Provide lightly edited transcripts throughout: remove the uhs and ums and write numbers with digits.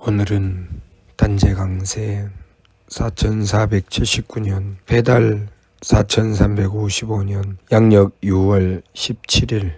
오늘은 단재강세 4479년 배달 4355년 양력 6월 17일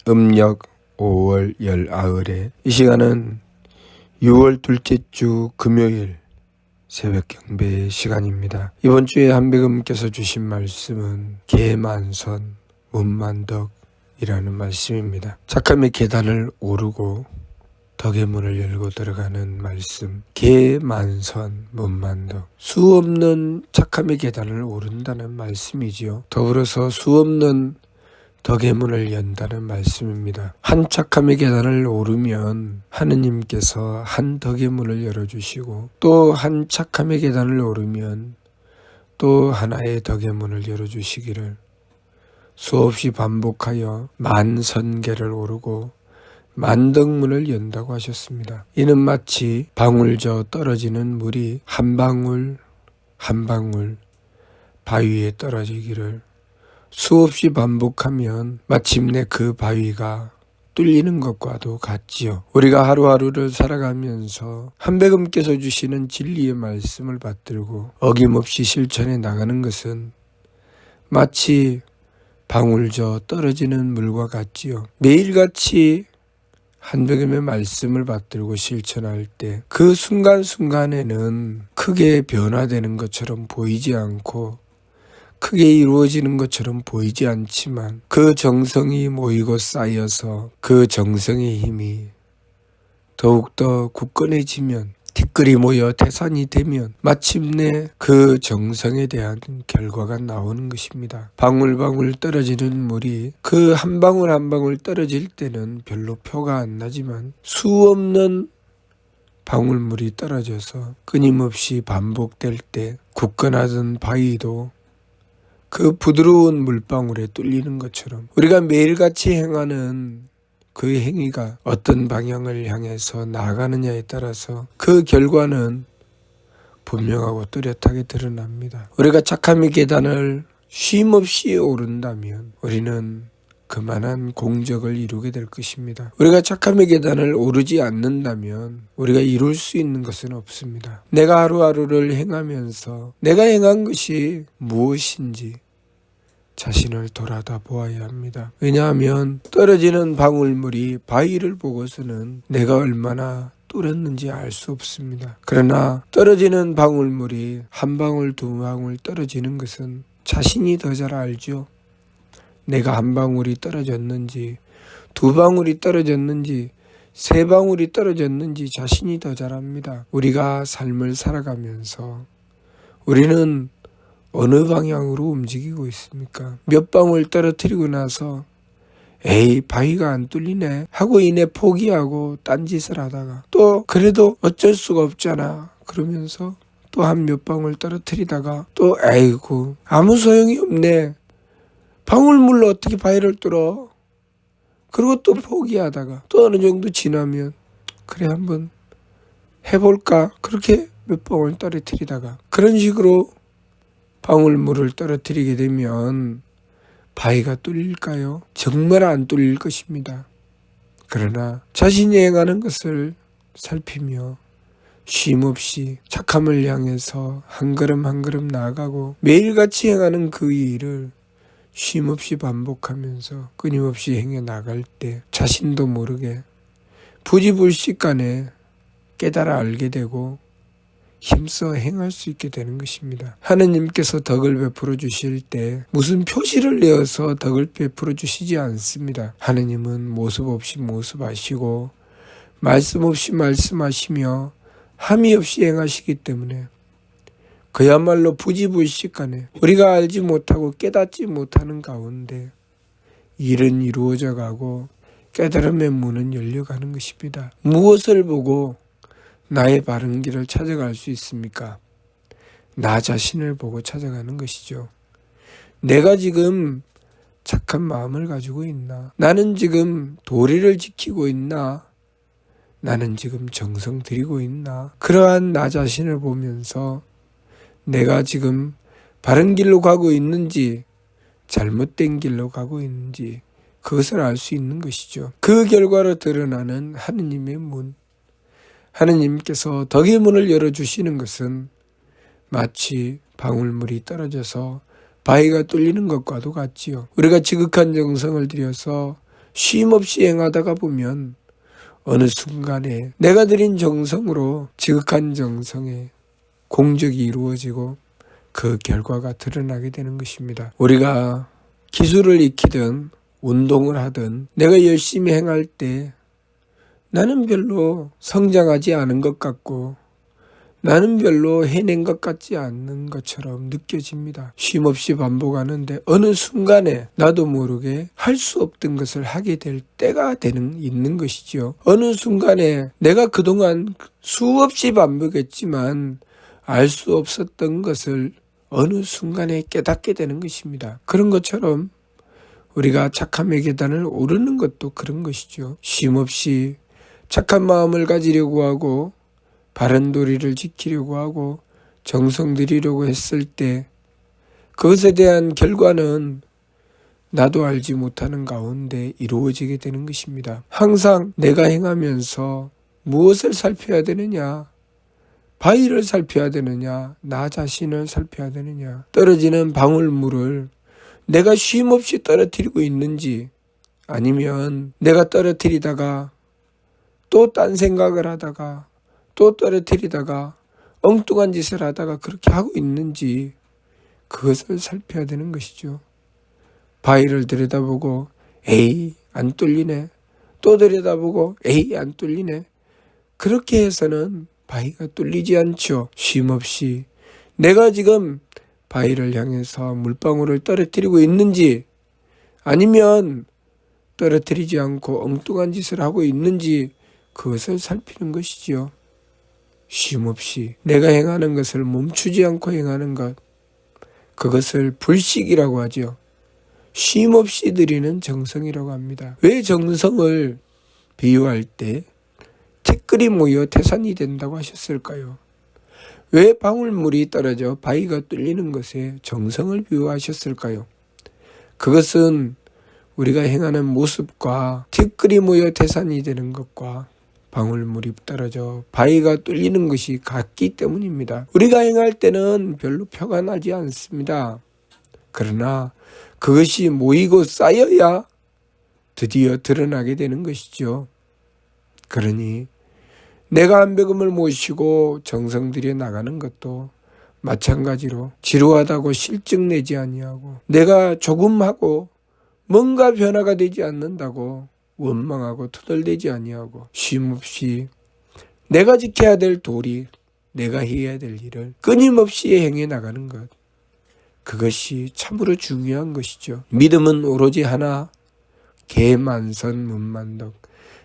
음력 5월 열아흘에 이 시간은 6월 둘째 주 금요일 새벽 경배 시간입니다. 이번 주에 한백음께서 주신 말씀은 계만선 문만덕이라는 말씀입니다. 착함의 계단을 오르고 덕의 문을 열고 들어가는 말씀. 계만선 문만덕. 수없는 착함의 계단을 오른다는 말씀이지요. 더불어서 수없는 덕의 문을 연다는 말씀입니다. 한 착함의 계단을 오르면 하느님께서 한 덕의 문을 열어주시고 또 한 착함의 계단을 오르면 또 하나의 덕의 문을 열어주시기를 수없이 반복하여 만선계를 오르고 만덕문을 연다고 하셨습니다. 이는 마치 방울저 떨어지는 물이 한 방울 한 방울 바위에 떨어지기를 수없이 반복하면 마침내 그 바위가 뚫리는 것과도 같지요. 우리가 하루하루를 살아가면서 한백음께서 주시는 진리의 말씀을 받들고 어김없이 실천해 나가는 것은 마치 방울저 떨어지는 물과 같지요. 매일같이 한백음의 말씀을 받들고 실천할 때 그 순간순간에는 크게 변화되는 것처럼 보이지 않고 크게 이루어지는 것처럼 보이지 않지만 그 정성이 모이고 쌓여서 그 정성의 힘이 더욱더 굳건해지면 티끌이 모여 태산이 되면 마침내 그 정성에 대한 결과가 나오는 것입니다. 방울방울 떨어지는 물이 그 한 방울 한 방울 떨어질 때는 별로 표가 안 나지만 수없는 방울물이 떨어져서 끊임없이 반복될 때 굳건하던 바위도 그 부드러운 물방울에 뚫리는 것처럼 우리가 매일같이 행하는 그 행위가 어떤 방향을 향해서 나아가느냐에 따라서 그 결과는 분명하고 뚜렷하게 드러납니다. 우리가 착함의 계단을 쉼없이 오른다면 우리는 그만한 공적을 이루게 될 것입니다. 우리가 착함의 계단을 오르지 않는다면 우리가 이룰 수 있는 것은 없습니다. 내가 하루하루를 행하면서 내가 행한 것이 무엇인지 자신을 돌아다 보아야 합니다. 왜냐하면 떨어지는 방울물이 바위를 보고서는 내가 얼마나 뚫었는지 알 수 없습니다. 그러나 떨어지는 방울물이 한 방울 두 방울 떨어지는 것은 자신이 더 잘 알죠. 내가 한 방울이 떨어졌는지 두 방울이 떨어졌는지 세 방울이 떨어졌는지 자신이 더 잘 압니다. 우리가 삶을 살아가면서 우리는 어느 방향으로 움직이고 있습니까? 몇 방울 떨어뜨리고 나서 에이 바위가 안 뚫리네 하고 이내 포기하고 딴짓을 하다가 또 그래도 어쩔 수가 없잖아 그러면서 또 한 몇 방울 떨어뜨리다가 또 에이구 아무 소용이 없네 방울물로 어떻게 바위를 뚫어 그리고 또 포기하다가 또 어느 정도 지나면 그래 한번 해볼까 그렇게 몇 방울 떨어뜨리다가 그런 식으로 방울물을 떨어뜨리게 되면 바위가 뚫릴까요? 정말 안 뚫릴 것입니다. 그러나 자신이 행하는 것을 살피며 쉼없이 착함을 향해서 한 걸음 한 걸음 나아가고 매일같이 행하는 그 일을 쉼없이 반복하면서 끊임없이 행해 나갈 때 자신도 모르게 부지불식간에 깨달아 알게 되고 힘써 행할 수 있게 되는 것입니다. 하느님께서 덕을 베풀어 주실 때 무슨 표시를 내어서 덕을 베풀어 주시지 않습니다. 하느님은 모습 없이 모습하시고 말씀 없이 말씀하시며 함이 없이 행하시기 때문에 그야말로 부지불식간에 우리가 알지 못하고 깨닫지 못하는 가운데 일은 이루어져 가고 깨달음의 문은 열려가는 것입니다. 무엇을 보고 나의 바른 길을 찾아갈 수 있습니까? 나 자신을 보고 찾아가는 것이죠. 내가 지금 착한 마음을 가지고 있나? 나는 지금 도리를 지키고 있나? 나는 지금 정성 들이고 있나? 그러한 나 자신을 보면서 내가 지금 바른 길로 가고 있는지 잘못된 길로 가고 있는지 그것을 알 수 있는 것이죠. 그 결과로 드러나는 하느님의 문, 하느님께서 덕의 문을 열어주시는 것은 마치 방울물이 떨어져서 바위가 뚫리는 것과도 같지요. 우리가 지극한 정성을 들여서 쉼없이 행하다가 보면 어느 순간에 내가 들인 정성으로 지극한 정성의 공적이 이루어지고 그 결과가 드러나게 되는 것입니다. 우리가 기술을 익히든 운동을 하든 내가 열심히 행할 때 나는 별로 성장하지 않은 것 같고 나는 별로 해낸 것 같지 않는 것처럼 느껴집니다. 쉼없이 반복하는데 어느 순간에 나도 모르게 할 수 없던 것을 하게 될 때가 있는 것이죠. 어느 순간에 내가 그동안 수없이 반복했지만 알 수 없었던 것을 어느 순간에 깨닫게 되는 것입니다. 그런 것처럼 우리가 착함의 계단을 오르는 것도 그런 것이죠. 쉼없이 착한 마음을 가지려고 하고 바른 도리를 지키려고 하고 정성 들이려고 했을 때 그것에 대한 결과는 나도 알지 못하는 가운데 이루어지게 되는 것입니다. 항상 내가 행하면서 무엇을 살펴야 되느냐? 바위를 살펴야 되느냐? 나 자신을 살펴야 되느냐? 떨어지는 방울물을 내가 쉼없이 떨어뜨리고 있는지 아니면 내가 떨어뜨리다가 또 딴 생각을 하다가 또 떨어뜨리다가 엉뚱한 짓을 하다가 그렇게 하고 있는지 그것을 살펴야 되는 것이죠. 바위를 들여다보고 에이 안 뚫리네. 또 들여다보고 에이 안 뚫리네. 그렇게 해서는 바위가 뚫리지 않죠. 쉼없이 내가 지금 바위를 향해서 물방울을 떨어뜨리고 있는지 아니면 떨어뜨리지 않고 엉뚱한 짓을 하고 있는지 그것을 살피는 것이지요. 쉼없이 내가 행하는 것을 멈추지 않고 행하는 것, 그것을 불식이라고 하죠. 쉼없이 드리는 정성이라고 합니다. 왜 정성을 비유할 때 티끌이 모여 태산이 된다고 하셨을까요? 왜 방울물이 떨어져 바위가 뚫리는 것에 정성을 비유하셨을까요? 그것은 우리가 행하는 모습과 티끌이 모여 태산이 되는 것과 방울물이 떨어져 바위가 뚫리는 것이 같기 때문입니다. 우리가 행할 때는 별로 표가 나지 않습니다. 그러나 그것이 모이고 쌓여야 드디어 드러나게 되는 것이죠. 그러니 내가 한백음을 모시고 정성 들여 나가는 것도 마찬가지로 지루하다고 실증 내지 아니하고 내가 조금 하고 뭔가 변화가 되지 않는다고 원망하고 투덜대지 아니하고 쉼없이 내가 지켜야 될 도리, 내가 해야 될 일을 끊임없이 행해 나가는 것, 그것이 참으로 중요한 것이죠. 믿음은 오로지 하나, 계만선 문만덕.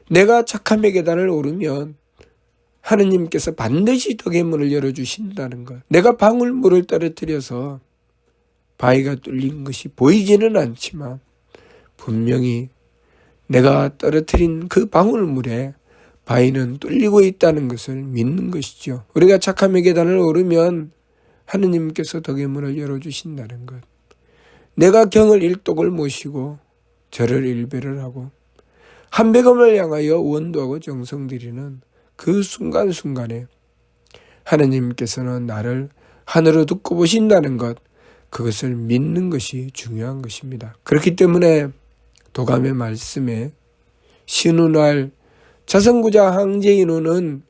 내가 착함의 계단을 오르면 하느님께서 반드시 덕의 문을 열어주신다는 것. 내가 방울물을 떨어뜨려서 바위가 뚫린 것이 보이지는 않지만 분명히 내가 떨어뜨린 그 방울물에 바위는 뚫리고 있다는 것을 믿는 것이죠. 우리가 착함의 계단을 오르면 하느님께서 덕의 문을 열어주신다는 것. 내가 경을 일독을 모시고 절을 일배를 하고 한백음을 향하여 원도하고 정성 드리는 그 순간순간에 하느님께서는 나를 하늘로 듣고 보신다는 것, 그것을 믿는 것이 중요한 것입니다. 그렇기 때문에 도감의 말씀에 신운할 자성구자 항제인호는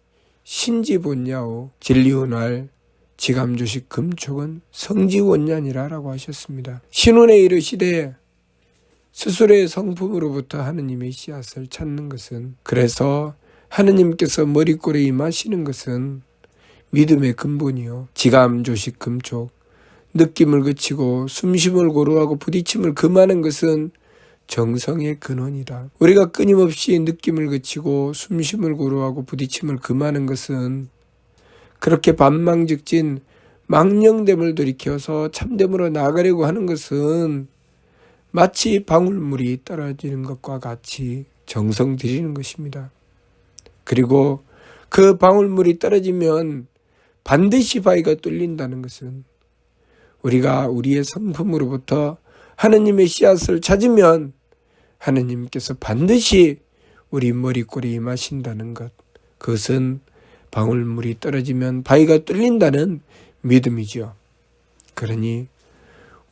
신지본야오 진리운할 지감조식 금촉은 성지원년이라고 하셨습니다. 신운에 이르시되 스스로의 성품으로부터 하느님의 씨앗을 찾는 것은, 그래서 하느님께서 머리꼴에 임하시는 것은 믿음의 근본이요 지감조식 금촉, 느낌을 그치고 숨쉼을 고루하고 부딪힘을 금하는 것은 정성의 근원이다. 우리가 끊임없이 느낌을 그치고 숨쉼을 고루하고 부딪힘을 금하는 것은 그렇게 반망즉진 망령됨을 돌이켜서 참됨으로 나아가려고 하는 것은 마치 방울물이 떨어지는 것과 같이 정성 들이는 것입니다. 그리고 그 방울물이 떨어지면 반드시 바위가 뚫린다는 것은 우리가 우리의 성품으로부터 하느님의 씨앗을 찾으면 하느님께서 반드시 우리 머리꼴에 임하신다는 것, 그것은 방울물이 떨어지면 바위가 뚫린다는 믿음이죠. 그러니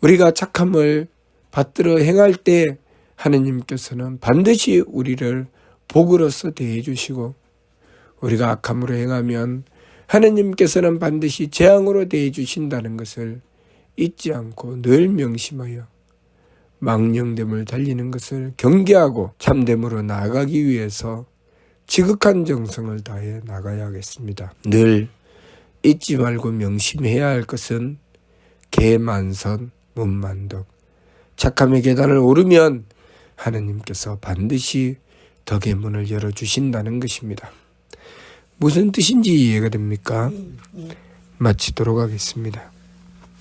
우리가 착함을 받들어 행할 때 하느님께서는 반드시 우리를 복으로서 대해 주시고, 우리가 악함으로 행하면 하느님께서는 반드시 재앙으로 대해 주신다는 것을 잊지 않고 늘 명심하여 망령됨을 달리는 것을 경계하고 참됨으로 나아가기 위해서 지극한 정성을 다해 나가야겠습니다. 늘 잊지 말고 명심해야 할 것은 계만선 문만덕. 착함의 계단을 오르면 하느님께서 반드시 덕의 문을 열어주신다는 것입니다. 무슨 뜻인지 이해가 됩니까? 마치도록 하겠습니다.